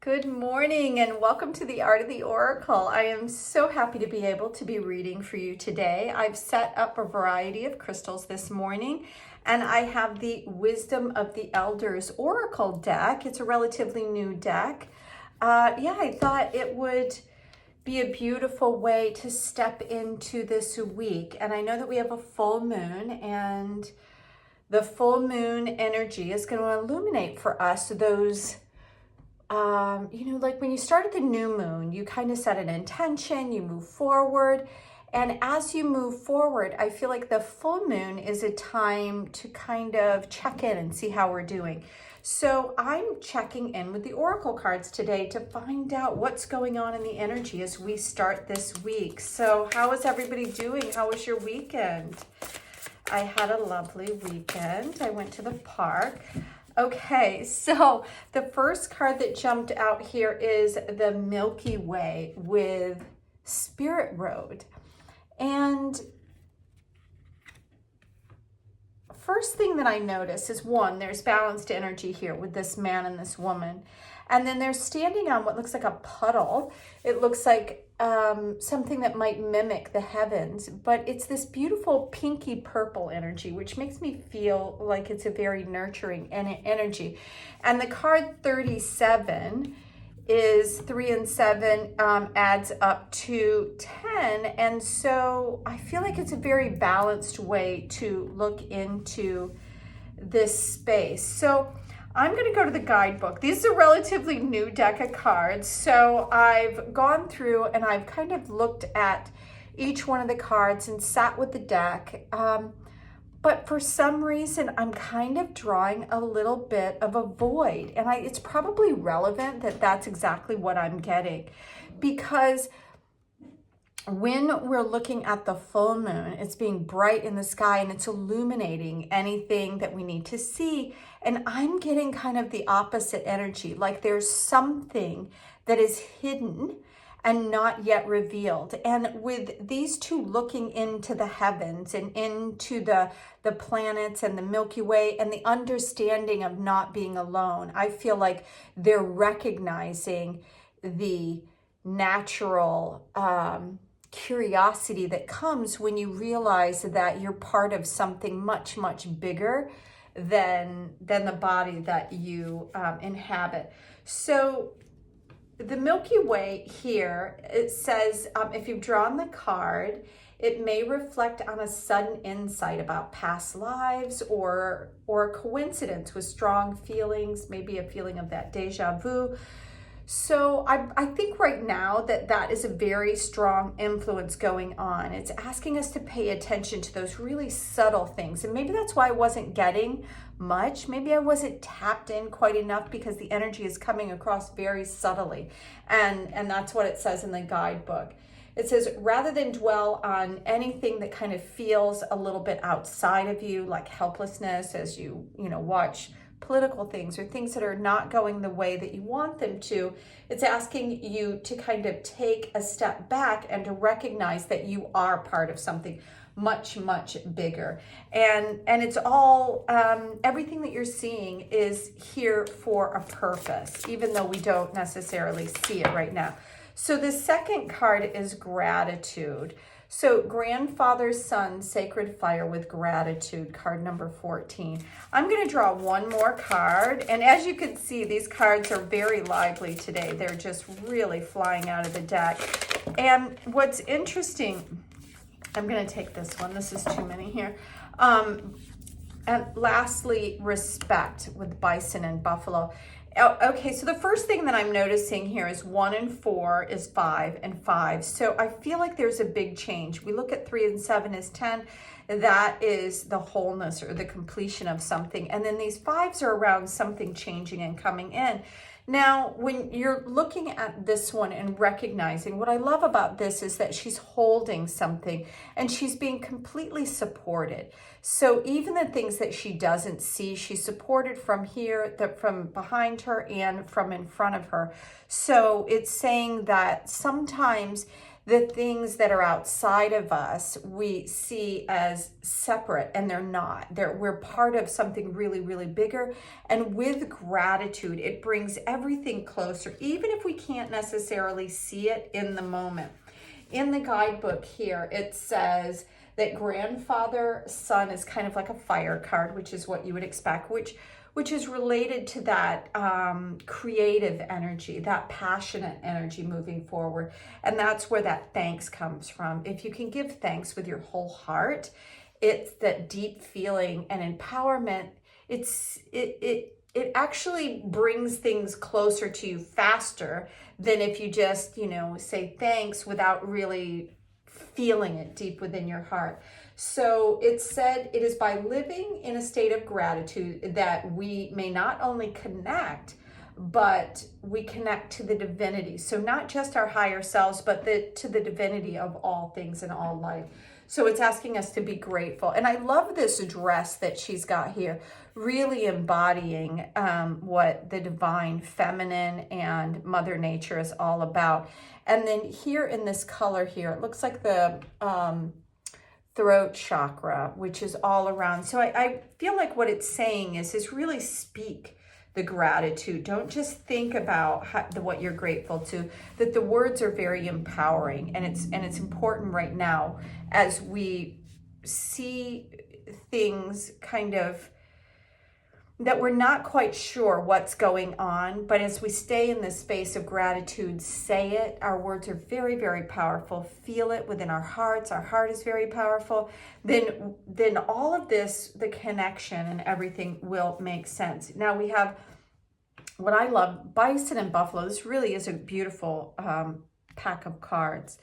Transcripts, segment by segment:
Good morning and welcome to the Art of the Oracle. I am so happy to be able to be reading for you today. I've set up a variety of crystals this morning and I have the Wisdom of the Elders Oracle deck. It's a relatively new deck. I thought it would be a beautiful way to step into this week. And I know that we have a full moon, and the full moon energy is going to illuminate for us those like when you start at the new moon, you kind of set an intention, you move forward. And as you move forward, I feel like the full moon is a time to kind of check in and see how we're doing. So I'm checking in with the Oracle cards today to find out what's going on in the energy as we start this week. So how is everybody doing? How was your weekend? I had a lovely weekend. I went to the park. Okay, so the first card that jumped out here is the Milky Way with Spirit Road. And first thing that I notice is, one, there's balanced energy here with this man and this woman. And then they're standing on what looks like a puddle. It looks like something that might mimic the heavens, but it's this beautiful pinky purple energy, which makes me feel like it's a very nurturing energy. And the card 37 is 3 and 7 adds up to 10. And so I feel like it's a very balanced way to look into this space. So I'm going to go to the guidebook. This is a relatively new deck of cards. So I've gone through and I've kind of looked at each one of the cards and sat with the deck. But for some reason, I'm kind of drawing a little bit of a void. And it's probably relevant that that's exactly what I'm getting. Because when we're looking at the full moon, it's being bright in the sky and it's illuminating anything that we need to see. And I'm getting kind of the opposite energy, like there's something that is hidden and not yet revealed. And with these two looking into the heavens and into the planets and the Milky Way and the understanding of not being alone, I feel like they're recognizing the natural curiosity that comes when you realize that you're part of something much, much bigger than the body that you inhabit. So the Milky Way here, it says, if you've drawn the card, it may reflect on a sudden insight about past lives or a coincidence with strong feelings, maybe a feeling of that deja vu. So I think right now that is a very strong influence going on. It's asking us to pay attention to those really subtle things. And maybe that's why I wasn't getting much. Maybe I wasn't tapped in quite enough because the energy is coming across very subtly. And that's what it says in the guidebook. It says, rather than dwell on anything that kind of feels a little bit outside of you, like helplessness as you watch political things or things that are not going the way that you want them to, it's asking you to kind of take a step back and to recognize that you are part of something much, much bigger. And it's all, everything that you're seeing is here for a purpose, even though we don't necessarily see it right now. So the second card is gratitude. So grandfather's son, sacred fire with gratitude, card number 14. I'm going to draw one more card. And as you can see, these cards are very lively today. They're just really flying out of the deck. And what's interesting, I'm going to take this one. This is too many here. And lastly, respect with bison and buffalo. Okay, so the first thing that I'm noticing here is 1 and 4 is 5 and 5. So I feel like there's a big change. We look at 3 and 7 is 10. That is the wholeness or the completion of something. And then these 5s are around something changing and coming in. Now, when you're looking at this one and recognizing, what I love about this is that she's holding something and she's being completely supported. So even the things that she doesn't see, she's supported from here, from behind her and from in front of her. So it's saying that sometimes the things that are outside of us we see as separate, and they're not. We're part of something really, really bigger. And with gratitude, it brings everything closer, even if we can't necessarily see it in the moment. In the guidebook here, it says that grandfather son is kind of like a fire card, which is what you would expect, which is related to that creative energy, that passionate energy moving forward. And that's where that thanks comes from. If you can give thanks with your whole heart, it's that deep feeling and empowerment. It actually brings things closer to you faster than if you just, say thanks without really feeling it deep within your heart. So it said it is by living in a state of gratitude that we may not only connect, but we connect to the divinity. So not just our higher selves, but to the divinity of all things and all life. So it's asking us to be grateful. And I love this dress that she's got here, really embodying what the divine feminine and Mother Nature is all about. And then here in this color here, it looks like the throat chakra, which is all around. So I feel like what it's saying is really speak the gratitude. Don't just think about what you're grateful to, that the words are very empowering. And it's important right now as we see things kind of that we're not quite sure what's going on, but as we stay in this space of gratitude, say it. Our words are very, very powerful. Feel it within our hearts. Our heart is very powerful. Then all of this, the connection and everything will make sense. Now we have what I love, bison and buffalo. This really is a beautiful pack of cards.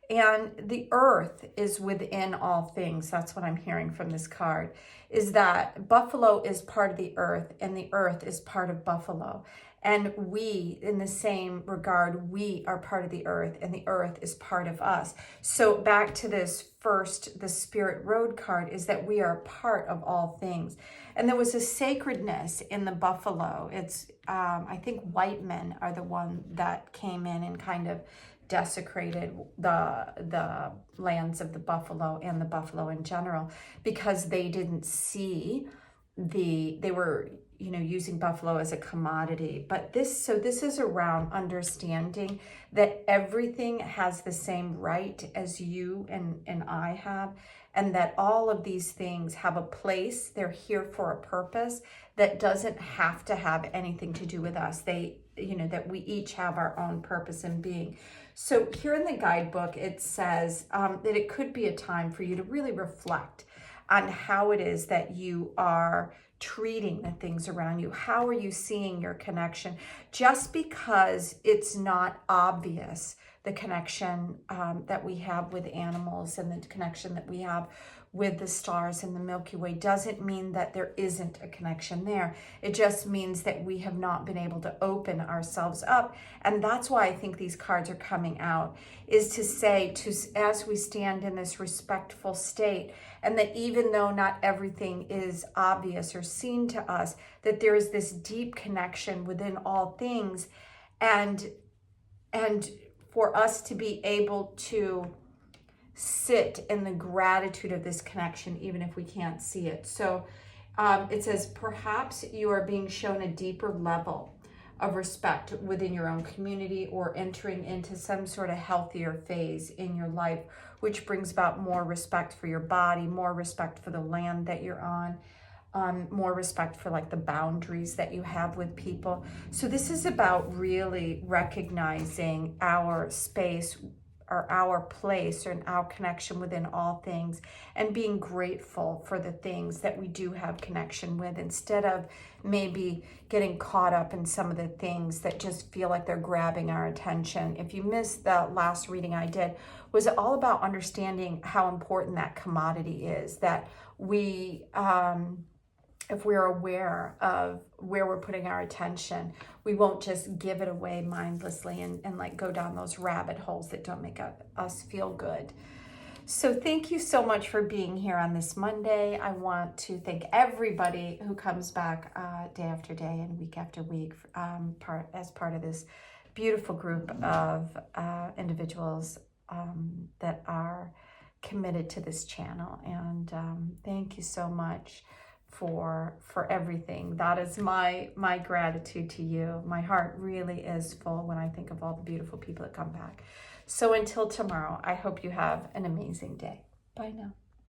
And the earth is within all things. That's what I'm hearing from this card, is that buffalo is part of the earth and the earth is part of buffalo. And we, in the same regard, we are part of the earth and the earth is part of us. So back to this first, the Spirit Road card, is that we are part of all things. And there was a sacredness in the buffalo. It's, I think white men are the one that came in and kind of desecrated the lands of the buffalo and the buffalo in general, because they didn't see they were using buffalo as a commodity. But this is around understanding that everything has the same right as you and I have, and that all of these things have a place. They're here for a purpose that doesn't have to have anything to do with us. That we each have our own purpose in being. So here in the guidebook, it says that it could be a time for you to really reflect on how it is that you are treating the things around you. How are you seeing your connection? Just because it's not obvious, the connection that we have with animals and the connection that we have with the stars in the Milky Way doesn't mean that there isn't a connection there. It just means that we have not been able to open ourselves up. And that's why I think these cards are coming out, is to say, as we stand in this respectful state, and that even though not everything is obvious or seen to us, that there is this deep connection within all things, and for us to be able to sit in the gratitude of this connection, even if we can't see it. So it says, perhaps you are being shown a deeper level of respect within your own community, or entering into some sort of healthier phase in your life, which brings about more respect for your body, more respect for the land that you're on, more respect for like the boundaries that you have with people. So this is about really recognizing our space, or our place, or our connection within all things, and being grateful for the things that we do have connection with, instead of maybe getting caught up in some of the things that just feel like they're grabbing our attention. If you missed the last reading I did, was all about understanding how important that commodity is, that we, if we're aware of where we're putting our attention, we won't just give it away mindlessly and like go down those rabbit holes that don't make us feel good. So thank you so much for being here on this Monday. I want to thank everybody who comes back day after day and week after week as part of this beautiful group of individuals that are committed to this channel. And thank you so much for everything. That is my gratitude to you. My heart really is full when I think of all the beautiful people that come back. So until tomorrow, I hope you have an amazing day. Bye now.